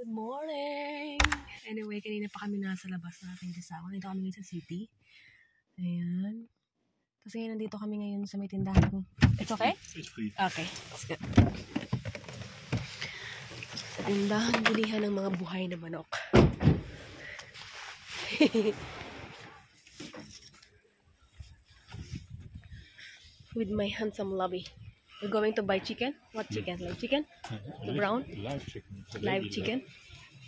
Good morning! Anyway, kanina pa kami nasa labas ng aking kasama. Nandito kami ngayon sa city. Ayan. Kasi ngayon nandito kami ngayon sa may tindahan ko. It's okay? Okay. That's good. Sa tindahan, bilihan ng mga buhay na manok. With my handsome lobby. We're going to buy chicken. What chicken? Like chicken? The brown? Live chicken. Live chicken?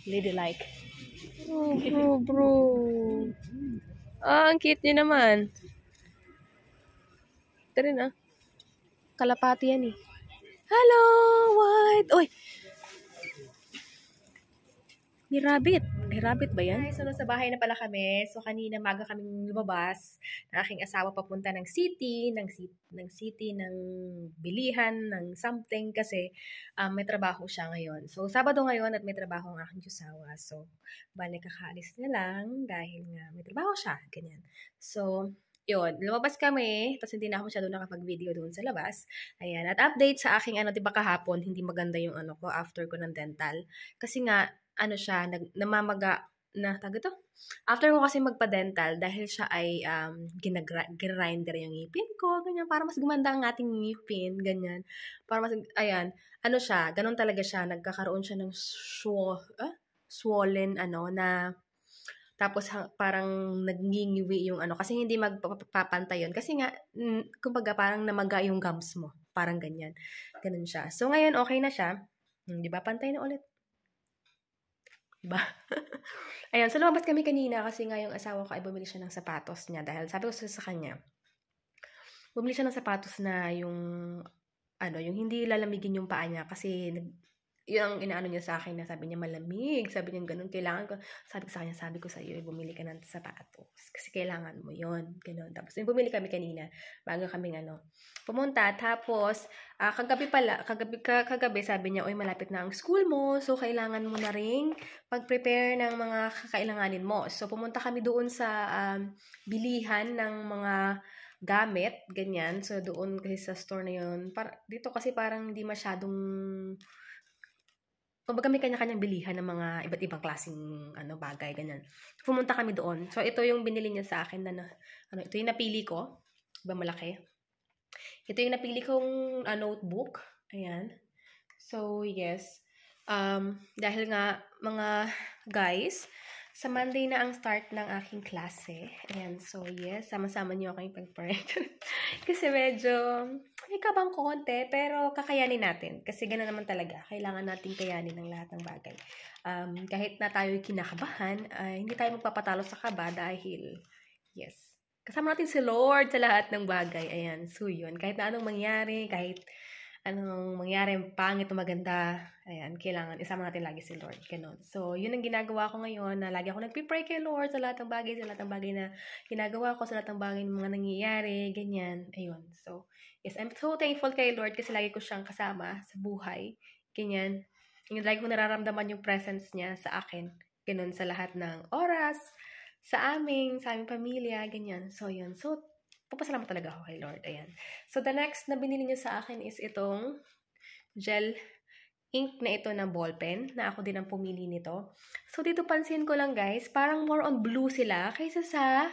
Ladylike. Oh, bro. Ah, ang cute niya naman. Ito rin ah. Kalapati yan eh. Hello, white. Oy! May rabbit. May rabbit ba yan? So, nasa bahay na pala kami. So, kanina maga kaming lumabas ng aking asawa papunta ng city, ng bilihan, ng something kasi may trabaho siya ngayon. So, Sabado ngayon at may trabaho ang aking asawa. So, balik kakaalis niya lang dahil nga may trabaho siya. Ganyan. So, yun, lumabas kami, tapos hindi na ako masyado nakapag-video doon sa labas. Ayan, at update sa aking diba kahapon, hindi maganda yung ko after ko ng dental. Kasi nga, siya, namamaga na, ito? After ko kasi magpa-dental, dahil siya ay grinder yung ngipin ko, ganyan, para mas gumanda ang ating ngipin, ganyan. Para mas, ayan, siya, ganun talaga siya, nagkakaroon siya ng swollen, na, tapos parang nagngingiwi yung kasi hindi magpapantay yun. Kasi nga, kumbaga parang namaga yung gums mo. Parang ganyan. Ganun siya. So ngayon, okay na siya. Di ba? Pantay na ulit. Diba? Ayan, so lumabas kami kanina kasi nga yung asawa ko ay bumili siya ng sapatos niya. Dahil sabi ko sa kanya, bumili siya ng sapatos na yung, yung hindi lalamigin yung paa niya kasi yun ang inaano niya sa akin na sabi niya malamig. Sabi niya ganun, kailangan ko. Sabi ko sa kanya, sabi ko sa iyo, bumili ka ng sapatos. Kasi kailangan mo yun. Ganun. Tapos bumili kami kanina. Bago kaming pumunta. Tapos, kagabi sabi niya, oy malapit na ang school mo. So, kailangan mo na ring pag-prepare ng mga kakailanganin mo. So, pumunta kami doon sa bilihan ng mga gamit. Ganyan. So, doon kasi sa store na yun. Dito kasi parang hindi masyadong kumbaga may kanya-kanyang bilihan ng mga iba't ibang klaseng bagay, ganyan. Pumunta kami doon. So, ito yung binili niya sa akin na, ito yung napili ko. Diba malaki? Ito yung napili kong notebook. Ayan. So, yes. Dahil nga, mga guys, sa Monday na ang start ng aking klase. Ayan. So, yes. Sama-sama niyo ako yung pag-pray. Kasi medyo may kabang konti, pero kakayanin natin. Kasi gano'n naman talaga. Kailangan natin kayanin ng lahat ng bagay. Kahit na tayo'y kinakabahan, hindi tayo magpapatalo sa kaba dahil, yes, kasama natin si Lord sa lahat ng bagay. Ayan, so yun. Kahit na anong mangyari, kahit anong mangyari, pangit o maganda, ayan, kailangan isama natin lagi si Lord. Ganun. So, yun ang ginagawa ko ngayon, na lagi ako nagpipray kay Lord sa lahat ng bagay, na ginagawa ko, sa lahat ng bagay ng mga nangyayari, ganyan. Ayun. So, yes, I'm so thankful kay Lord kasi lagi ko siyang kasama sa buhay. Ganyan. Lagi ko nararamdaman yung presence niya sa akin. Ganun, sa lahat ng oras, sa aming pamilya, ganyan. So, yun. So, papasalamat talaga ako kay Lord. Ayan. So, the next na binili niya sa akin is itong gel ink na ito na ballpen, na ako din ang pumili nito. So, dito pansin ko lang guys, parang more on blue sila kaysa sa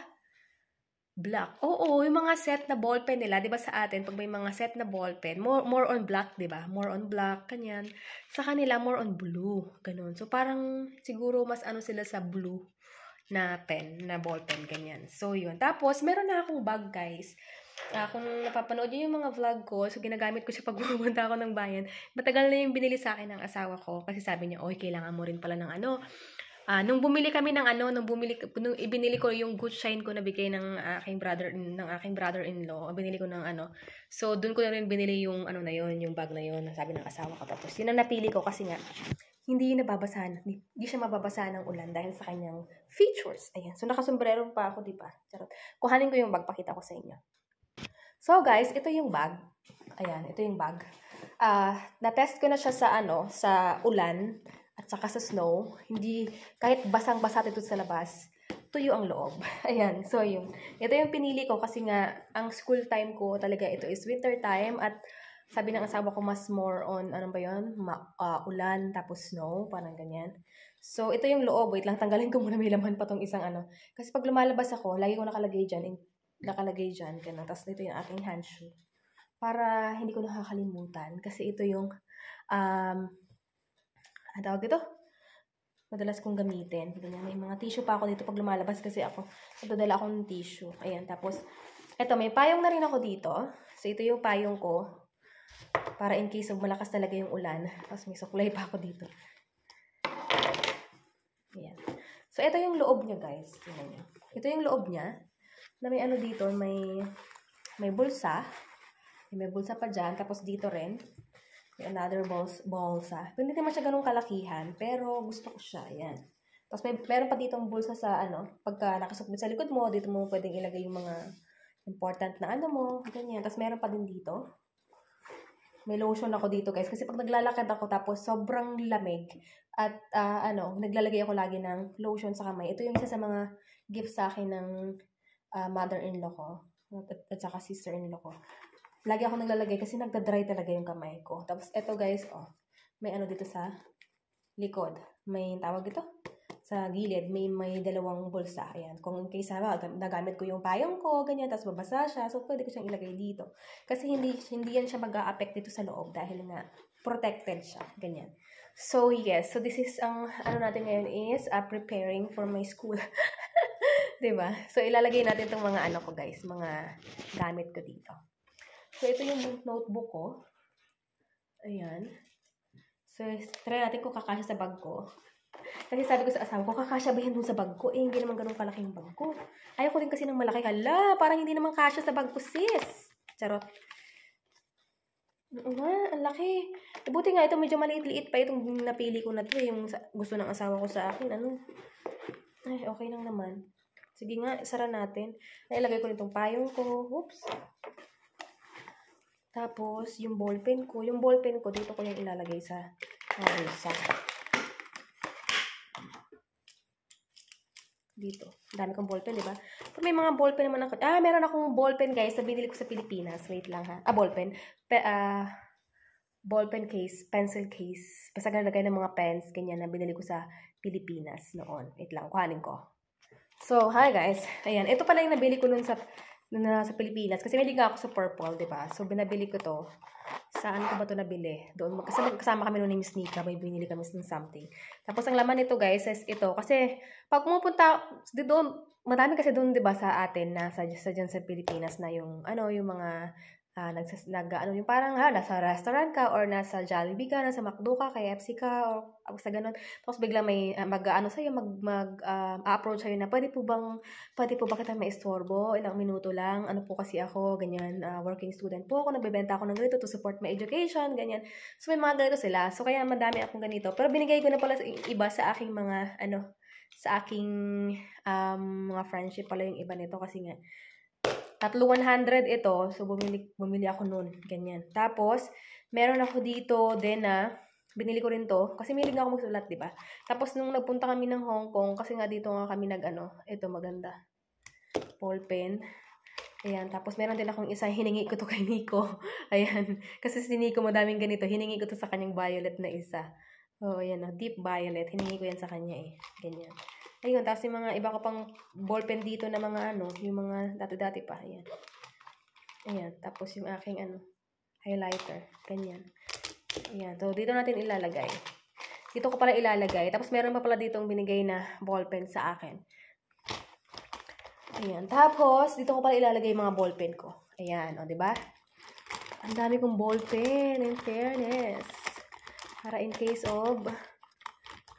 black. Oo, yung mga set na ballpen nila, di ba sa atin, pag may mga set na ballpen, more on black, di ba? More on black, kanyan. Sa kanila, more on blue. Ganun. So, parang siguro mas sila sa blue na pen, na ballpen, ganyan. So, yun. Tapos, meron na akong bag, guys. Kung napapanood nyo yung mga vlog ko, so ginagamit ko siya pag pumunta ako ng bayan. Matagal na yung binili sa akin ng asawa ko kasi sabi niya, oy, kailangan mo rin pala ng nung bumili kami ng nung ibinili ko yung good shine ko na bigay ng aking brother-in-law, binili ko ng So, doon ko na rin binili yung na yun, yung bag na yun, sabi ng asawa ko. Tapos, yun ang napili ko kasi nga, hindi siya mababasahan ng ulan dahil sa kanyang features. Ayan. So, nakasombrero pa ako, di ba? Charot. Kuhanin ko yung bag, pakita ko sa inyo. So, guys, ito yung bag. Ayan, ito yung bag. Na-test ko na siya sa ulan at saka sa snow. Hindi, kahit basang-basa ito sa labas, tuyo ang loob. Ayan, so yun. Ito yung pinili ko kasi nga, ang school time ko talaga ito is winter time at Sabi ng asawa ko, mas more on, ano ba yun? Ulan, tapos snow, parang ganyan. So, ito yung loob. Wait lang, tanggalin ko muna, may laman pa tong isang ano. Kasi pag lumalabas ako, lagi ko nakalagay dyan, ganun. Tapos ito yung aking handshoe. Para hindi ko nakakalimutan. Kasi ito yung, ano tawag ito? Madalas kong gamitin. Ganyan, may mga tissue pa ako dito pag lumalabas kasi ako, nagdadala ako ng tissue. Ayan, tapos, eto, may payong na rin ako dito. So, ito yung payong ko. Para in case of malakas talaga yung ulan. Tapos may suklay pa ako dito. Ayan. So, ito yung loob niya, guys. Tingnan niyo. Ito yung loob niya. Na may ano dito, may bulsa. May bulsa pa dyan. Tapos dito rin. May another bulsa. Hindi naman siya ganun kalakihan, pero gusto ko siya. Ayan. Tapos meron pa dito ang bulsa sa pagka nakasukbit sa likod mo, dito mo pwedeng ilagay yung mga important na mo, ganyan. Tapos meron pa din dito. May lotion ako dito, guys. Kasi pag naglalakad ako, tapos sobrang lamig, at naglalagay ako lagi ng lotion sa kamay. Ito yung isa sa mga gift sa akin ng mother-in-law ko, at saka sister-in-law ko. Lagi ako naglalagay kasi nagda-dry talaga yung kamay ko. Tapos, eto guys, may dito sa likod. May tawag ito. Sa gilid, may dalawang bulsa. Ayan. Kung in case nagamit ko yung payong ko, ganyan, tapos babasa siya, so pwede ko siyang ilagay dito. Kasi hindi yan siya mag-a-affect dito sa loob dahil nga protected siya. Ganyan. So, yes. So, this is ang, natin ngayon is preparing for my school. Diba? So, ilalagay natin itong mga ko guys, mga gamit ko dito. So, ito yung notebook ko. Ayan. So, try natin kung kakasya sa bag ko. Kasi sabi ko sa asawa ko, kakasya ba yan dun sa bag ko? Hindi naman ganun kalaking bag ko. Ayaw ko din kasi ng malaki. Hala, parang hindi naman kasya sa bag ko, sis. Charot. Oo nga, ang laki. Buti nga ito, medyo maliit-liit pa itong napili ko na to. Yung gusto ng asawa ko sa akin. Ay, okay lang naman. Sige nga, sara natin. Nailagay ko nitong payong ko. Oops. Tapos, yung ballpen ko. Yung ballpen ko, dito ko yung ilalagay sa bulsa. Dito. Dami kong ballpen, di ba? Pero may mga ballpen naman ako. Meron akong ballpen, guys, na binili ko sa Pilipinas. Wait lang, ha? Ballpen. Ballpen case, pencil case. Basta nalagay ng mga pens, ganyan, na binili ko sa Pilipinas noon. Wait lang, kuhanin ko. So, hi, guys. Ayan. Ito pala yung nabili ko nun sa Pilipinas. Kasi hindi nga ako sa Purple, di ba? So, binabili ko to. Saan ko ba to nabili? Doon, kasama kami noon ni Miss Nika. May binili kami ng something. Tapos, ang laman nito, guys, is ito. Kasi, pag pumupunta, doon, madami kasi doon, di ba, sa atin, dyan sa Pilipinas na yung, yung mga, yung parang, nasa restaurant ka, or nasa Jollibee ka, nasa McDo ka, KFC ka, or sa ganun. Tapos bigla may, sa'yo, approach sa'yo na, pwede po ba kita maistorbo? Ilang minuto lang, ano po kasi ako, ganyan, working student po ako, nagbebenta ako ng ganito to support my education, ganyan. So, may mga ganito sila. So, kaya madami akong ganito. Pero binigay ko na pala iba sa aking mga, sa aking, mga friendship pala yung iba nito kasi nga, tatlo 100 ito. So, bumili ako nun. Ganyan. Tapos, meron ako dito din na, binili ko rin to. Kasi milig ako magsulat, di ba? Tapos, nung nagpunta kami ng Hong Kong, kasi nga dito nga kami ito maganda. Ball pen. Ayan. Tapos, meron din akong isa, hiningi ko to kay Nico. Ayan. Kasi si Nico, madaming ganito. Hiningi ko to sa kanyang violet na isa. Oh, ayan. Deep violet. Hiningi ko yan sa kanya eh. Ganyan. Ayun, tapos yung mga iba ko pang ballpen dito na mga yung mga dati-dati pa. Ayan. Ayan, tapos yung aking highlighter. Ganyan. Ayan, so dito natin ilalagay. Dito ko pala ilalagay. Tapos meron pa pala ditong binigay na ballpen sa akin. Ayan, tapos dito ko pala ilalagay yung mga ballpen ko. Ayan, o, diba? Ang dami kong ballpen, in fairness. Para in case of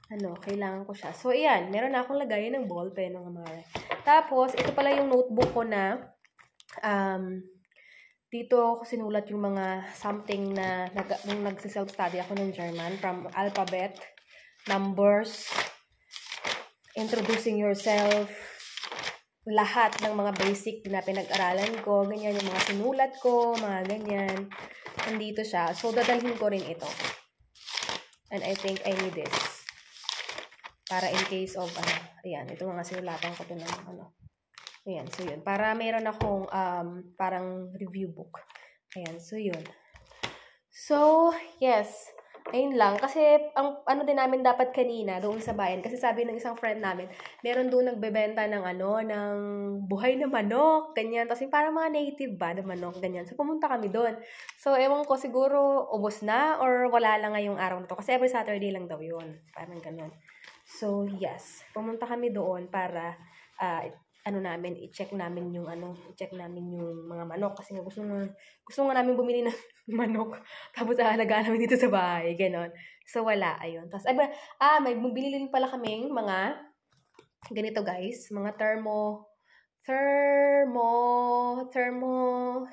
kailangan ko siya. So, ayan. Meron na akong lagay ng ballpen, mga mare. Tapos, ito pala yung notebook ko na, dito ako sinulat yung mga something na, nung nagsi-self-study ako ng German, from alphabet, numbers, introducing yourself, lahat ng mga basic na pinag-aralan ko, ganyan, yung mga sinulat ko, mga ganyan. Nandito siya. So, dadalhin ko rin ito. And I think I need this. Para in case of, ayan, ito mga sinulatan ko ito ng, ayan, so yun. Para meron akong, parang review book. Ayan, so yun. So, yes. Ayun lang. Kasi, ang ano din namin dapat kanina, doon sa bayan, kasi sabi ng isang friend namin, meron doon nagbebenta ng ng buhay na manok, ganyan. Tapos yung parang mga native ba na manok, ganyan. So, pumunta kami doon. So, ewan ko, siguro, ubos na, or wala lang ngayong araw na to. Kasi every Saturday lang daw yun. Parang ganun. So, yes. Pumunta kami doon para, i-check namin yung mga manok. Kasi gusto nga namin bumili ng manok. Tapos alagaan namin dito sa bahay, ganon. So, wala, ayun. Tapos, may bumili din pala kaming mga, ganito guys, mga thermo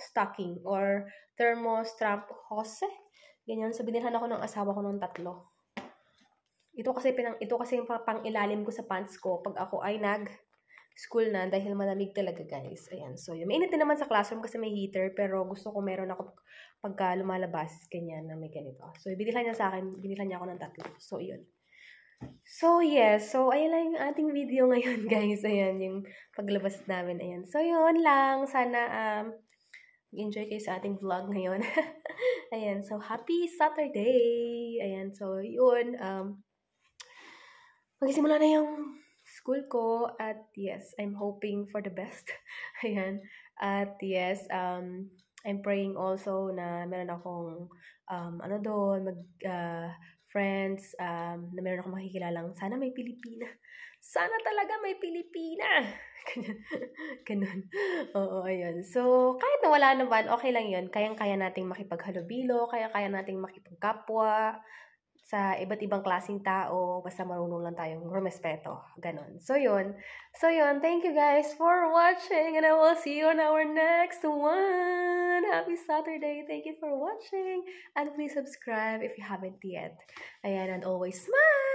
stocking or thermo strap hose. Ganyan. So, binilhan ako ng asawa ko ng 3. Ito kasi yung pang ilalim ko sa pants ko pag ako ay school na dahil malamig talaga guys. Ayan. So, yun. Mainit din naman sa classroom kasi may heater pero gusto ko meron ako pagka lumalabas, ganyan na may ganito. So, binilhan niya ako ng 3. So, yun. So, yes. So, ayan lang yung ating video ngayon guys. Ayan, yung paglabas namin. Ayan. So, yun lang. Sana, enjoy kayo sa ating vlog ngayon. Ayan. So, happy Saturday! Ayan. So, yun. Magsisimula na yung school ko at yes, I'm hoping for the best. Ayan. At yes, I'm praying also na meron akong friends, na meron akong makikilalang sana may Pilipina. Sana talaga may Pilipina. Ganun. Oo, ayun. So, kahit na wala naman, okay lang yun. Kayang-kaya nating makipaghalubilo, kaya-kaya nating makipagkapwa sa iba't ibang klaseng tao, basta marunong lang tayong rumespeto. Ganon. So, yun. Thank you guys for watching and I will see you on our next one. Happy Saturday. Thank you for watching and please subscribe if you haven't yet. Ayan, and always smile!